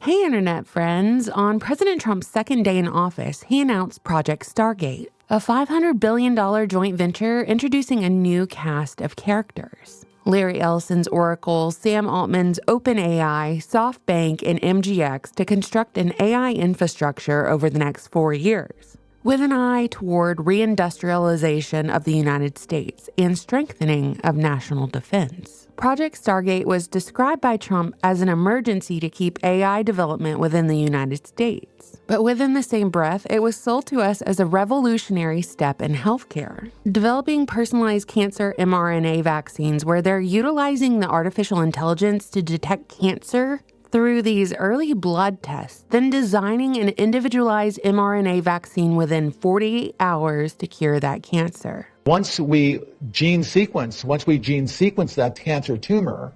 Hey, Internet friends. On President Trump's second day in office, he announced Project STARGATE, a $500 billion joint venture introducing a new cast of characters. Larry Ellison's Oracle, Sam Altman's OpenAI, SoftBank, and MGX to construct an AI infrastructure over the next 4 years, with an eye toward reindustrialization of the United States and strengthening of national defense. Project STARGATE was described by Trump as an emergency to keep AI development within the United States. But within the same breath, it was sold to us as a revolutionary step in healthcare. Developing personalized cancer mRNA vaccines where they're utilizing the artificial intelligence to detect cancer through these early blood tests, then designing an individualized mRNA vaccine within 48 hours to cure that cancer. Once we gene sequence that cancer tumor,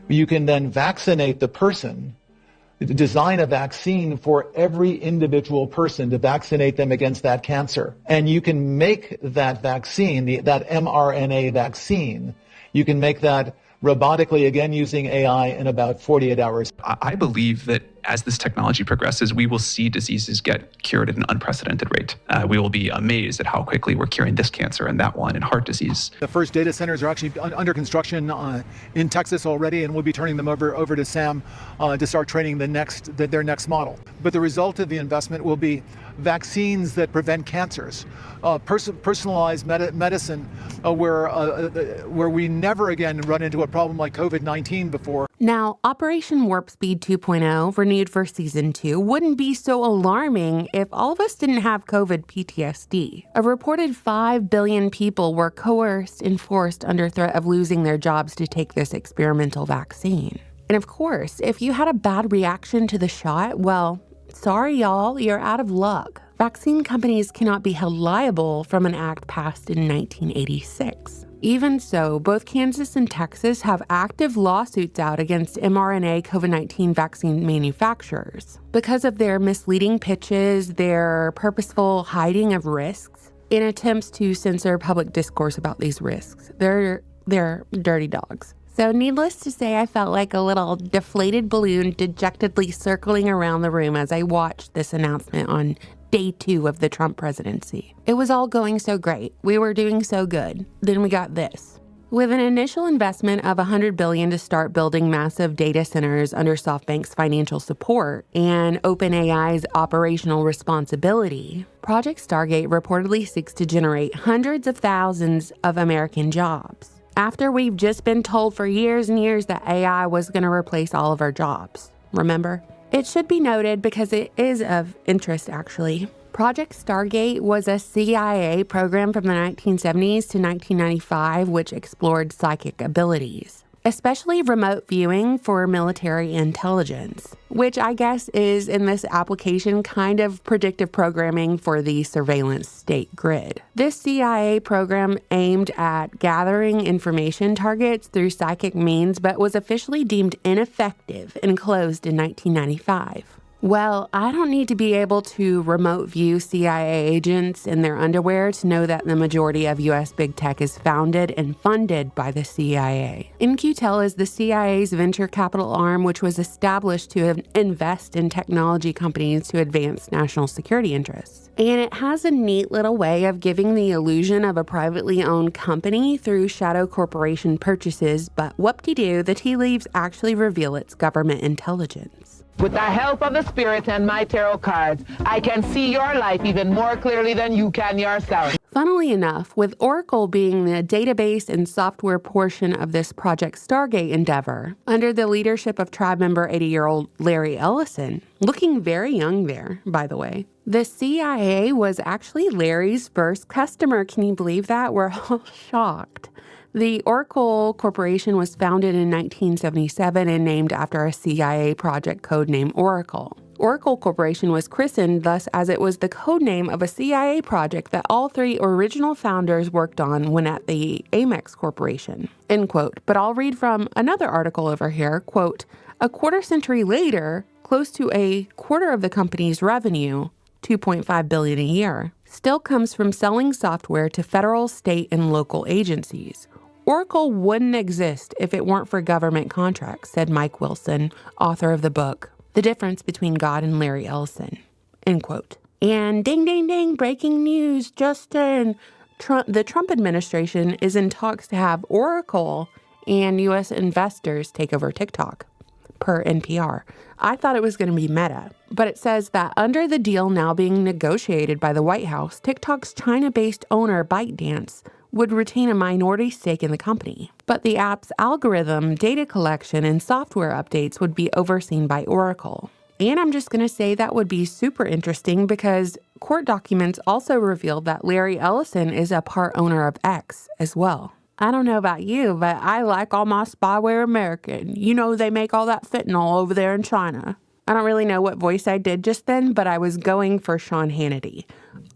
you can then vaccinate the person, design a vaccine for every individual person to vaccinate them against that cancer. And you can make that vaccine, that mRNA vaccine, you can make that robotically, again using AI, in about 48 hours. I believe that as this technology progresses, we will see diseases get cured at an unprecedented rate. We will be amazed at how quickly we're curing this cancer and that one and heart disease. The first data centers are actually under construction in Texas already, and we'll be turning them over to Sam to start training their next model. But the result of the investment will be vaccines that prevent cancers, personalized medicine where we never again run into a problem like COVID-19 before. Now, Operation Warp Speed 2.0, renewed for Season 2, wouldn't be so alarming if all of us didn't have COVID PTSD. A reported 5 billion people were coerced and forced under threat of losing their jobs to take this experimental vaccine. And of course, if you had a bad reaction to the shot, well, sorry y'all, you're out of luck. Vaccine companies cannot be held liable from an act passed in 1986. Even so, both Kansas and Texas have active lawsuits out against mRNA COVID-19 vaccine manufacturers because of their misleading pitches, their purposeful hiding of risks, in attempts to censor public discourse about these risks. They're dirty dogs. So needless to say, I felt like a little deflated balloon dejectedly circling around the room as I watched this announcement on Day 2 of the Trump presidency. It was all going so great. We were doing so good. Then we got this. With an initial investment of $100 billion to start building massive data centers under SoftBank's financial support and OpenAI's operational responsibility, Project STARGATE reportedly seeks to generate hundreds of thousands of American jobs, after we've just been told for years and years that AI was going to replace all of our jobs. Remember? It should be noted, because it is of interest actually, Project STARGATE was a CIA program from the 1970s to 1995 which explored psychic abilities, especially remote viewing for military intelligence, which I guess is in this application kind of predictive programming for the surveillance state grid. This CIA program aimed at gathering information targets through psychic means, but was officially deemed ineffective and closed in 1995. Well, I don't need to be able to remote view CIA agents in their underwear to know that the majority of U.S. big tech is founded and funded by the CIA. In-Q-Tel is the CIA's venture capital arm, which was established to invest in technology companies to advance national security interests. And it has a neat little way of giving the illusion of a privately owned company through shadow corporation purchases, but whoop-de-doo, the tea leaves actually reveal its government intelligence. With the help of the spirits and my tarot cards, I can see your life even more clearly than you can yourself. Funnily enough, with Oracle being the database and software portion of this Project STARGATE endeavor, under the leadership of tribe member 80-year-old Larry Ellison, looking very young there, by the way, the CIA was actually Larry's first customer. Can you believe that? We're all shocked. The Oracle Corporation was founded in 1977 and named after a CIA project codenamed Oracle. Oracle Corporation was christened thus as it was the codename of a CIA project that all three original founders worked on when at the Amex Corporation, end quote. But I'll read from another article over here, quote, a quarter century later, close to a quarter of the company's revenue, $2.5 billion a year, still comes from selling software to federal, state, and local agencies. Oracle wouldn't exist if it weren't for government contracts, said Mike Wilson, author of the book The difference between God and Larry Ellison, end quote. And ding, ding, ding, breaking news, Justin. The Trump administration is in talks to have Oracle and U.S. investors take over TikTok, per NPR. I thought it was going to be Meta, but it says that under the deal now being negotiated by the White House, TikTok's China-based owner ByteDance would retain a minority stake in the company. But the app's algorithm, data collection, and software updates would be overseen by Oracle. And I'm just going to say that would be super interesting because court documents also revealed that Larry Ellison is a part owner of X as well. I don't know about you, but I like all my spyware American. You know they make all that fentanyl over there in China. I don't really know what voice I did just then, but I was going for Sean Hannity.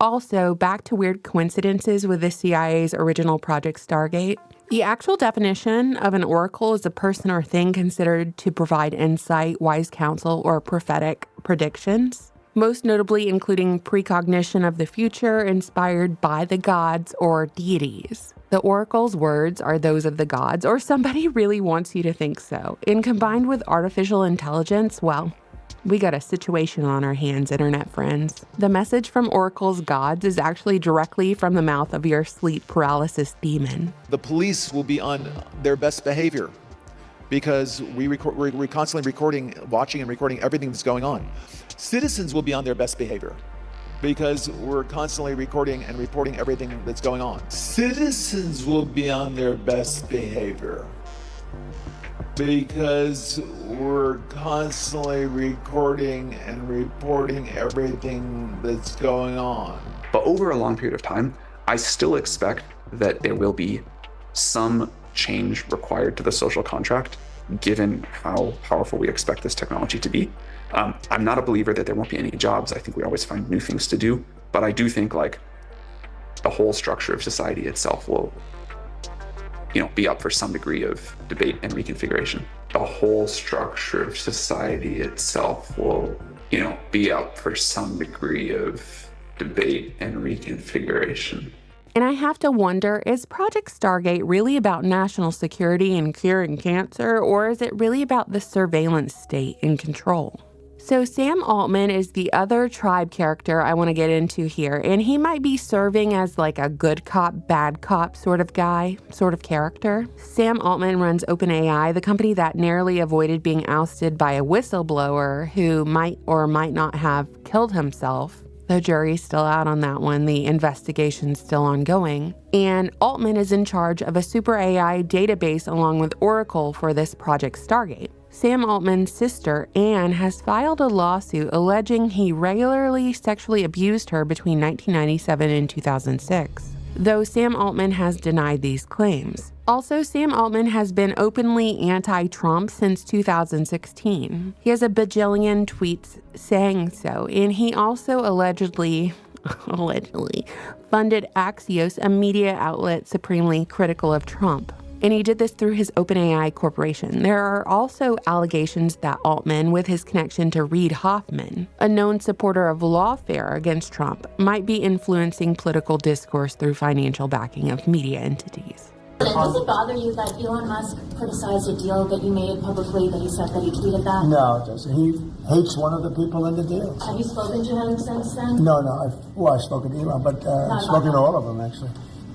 Also, back to weird coincidences with the CIA's original Project Stargate. The actual definition of an oracle is a person or thing considered to provide insight, wise counsel, or prophetic predictions, most notably including precognition of the future inspired by the gods or deities. The oracle's words are those of the gods, or somebody really wants you to think so. And combined with artificial intelligence, well, we got a situation on our hands, internet friends. The message from Oracle's gods is actually directly from the mouth of your sleep paralysis demon. The police will be on their best behavior because we're constantly watching and recording everything that's going on. Citizens will be on their best behavior because we're constantly recording and reporting everything that's going on. Citizens will be on their best behavior because we're constantly recording and reporting everything that's going on. But over a long period of time, I still expect that there will be some change required to the social contract, given how powerful we expect this technology to be. I'm not a believer that there won't be any jobs. I think we always find new things to do. But I do think like the whole structure of society itself will be up for some degree of debate and reconfiguration. The whole structure of society itself will, be up for some degree of debate and reconfiguration. And I have to wonder, is Project Stargate really about national security and curing cancer, or is it really about the surveillance state and control? So Sam Altman is the other tribe character I want to get into here, and he might be serving as like a good cop, bad cop sort of guy, sort of character. Sam Altman runs OpenAI, the company that narrowly avoided being ousted by a whistleblower who might or might not have killed himself. The jury's still out on that one. The investigation's still ongoing. And Altman is in charge of a super AI database along with Oracle for this Project Stargate. Sam Altman's sister, Anne, has filed a lawsuit alleging he regularly sexually abused her between 1997 and 2006, though Sam Altman has denied these claims. Also, Sam Altman has been openly anti-Trump since 2016. He has a bajillion tweets saying so, and he also allegedly funded Axios, a media outlet supremely critical of Trump. And he did this through his OpenAI corporation. There are also allegations that Altman, with his connection to Reid Hoffman, a known supporter of lawfare against Trump, might be influencing political discourse through financial backing of media entities. Does it bother you that Elon Musk criticized a deal that you made publicly, that he said that he tweeted that? No, it doesn't. He hates one of the people in the deal. Have you spoken to him since then? No. I've spoken to Elon, but I've spoken to all of them, actually.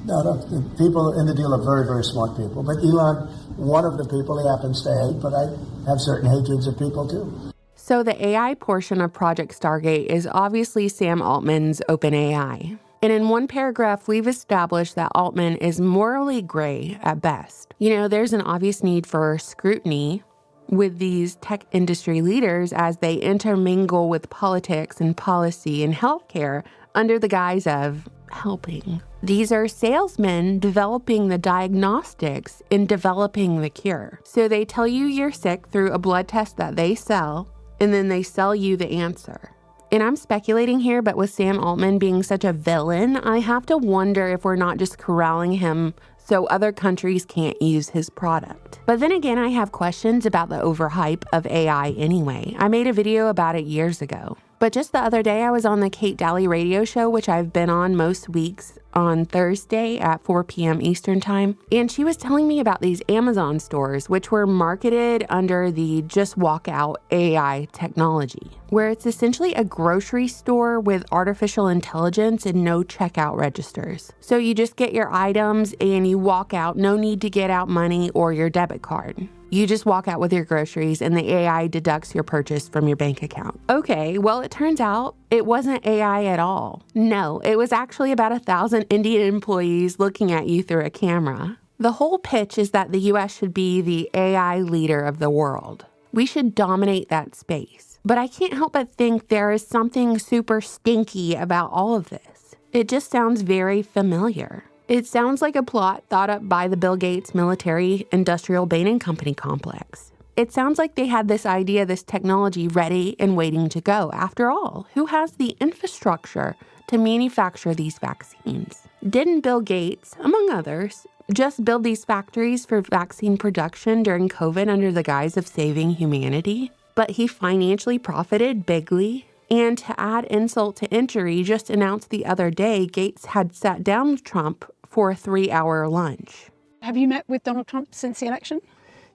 No, the people in the deal are very, very smart people. But Elon, one of the people he happens to hate, but I have certain hatreds of people too. So the AI portion of Project Stargate is obviously Sam Altman's OpenAI. And in one paragraph, we've established that Altman is morally gray at best. There's an obvious need for scrutiny with these tech industry leaders as they intermingle with politics and policy and healthcare under the guise of helping. These are salesmen developing the diagnostics and developing the cure. So they tell you you're sick through a blood test that they sell, and then they sell you the answer. And I'm speculating here, but with Sam Altman being such a villain, I have to wonder if we're not just corralling him so other countries can't use his product. But then again, I have questions about the overhype of AI anyway. I made a video about it years ago. But just the other day, I was on the Kate Daly radio show, which I've been on most weeks on Thursday at 4 p.m. Eastern Time. And she was telling me about these Amazon stores, which were marketed under the Just Walk Out AI technology, where it's essentially a grocery store with artificial intelligence and no checkout registers. So you just get your items and you walk out, no need to get out money or your debit card. You just walk out with your groceries and the AI deducts your purchase from your bank account. Okay, well, it turns out it wasn't AI at all. No, it was actually about 1,000 Indian employees looking at you through a camera. The whole pitch is that the US should be the AI leader of the world. We should dominate that space. But I can't help but think there is something super stinky about all of this. It just sounds very familiar. It sounds like a plot thought up by the Bill Gates military-industrial Bain & Company complex. It sounds like they had this idea, this technology ready and waiting to go. After all, who has the infrastructure to manufacture these vaccines? Didn't Bill Gates, among others, just build these factories for vaccine production during COVID under the guise of saving humanity? But he financially profited bigly. And to add insult to injury, just announced the other day, Gates had sat down with Trump for a 3-hour lunch. Have you met with Donald Trump since the election?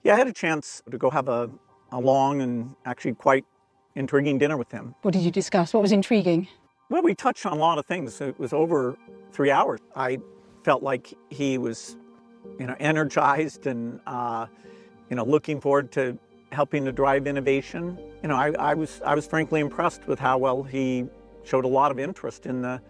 Yeah, I had a chance to go have a long and actually quite intriguing dinner with him. What did you discuss? What was intriguing? Well, we touched on a lot of things. It was over 3 hours. I felt like he was, energized and, looking forward to helping to drive innovation. I was frankly impressed with how well he showed a lot of interest in the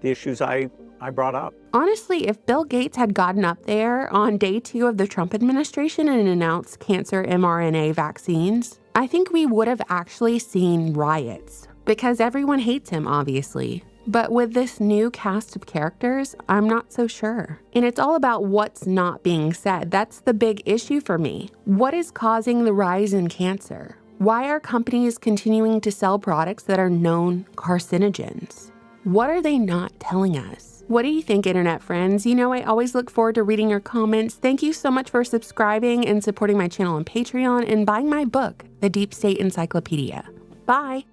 issues I brought up. Honestly, if Bill Gates had gotten up there on day 2 of the Trump administration and announced cancer mRNA vaccines, I think we would have actually seen riots because everyone hates him, obviously. But with this new cast of characters, I'm not so sure. And it's all about what's not being said. That's the big issue for me. What is causing the rise in cancer? Why are companies continuing to sell products that are known carcinogens? What are they not telling us? What do you think, internet friends? I always look forward to reading your comments. Thank you so much for subscribing and supporting my channel on Patreon and buying my book, The Deep State Encyclopedia. Bye.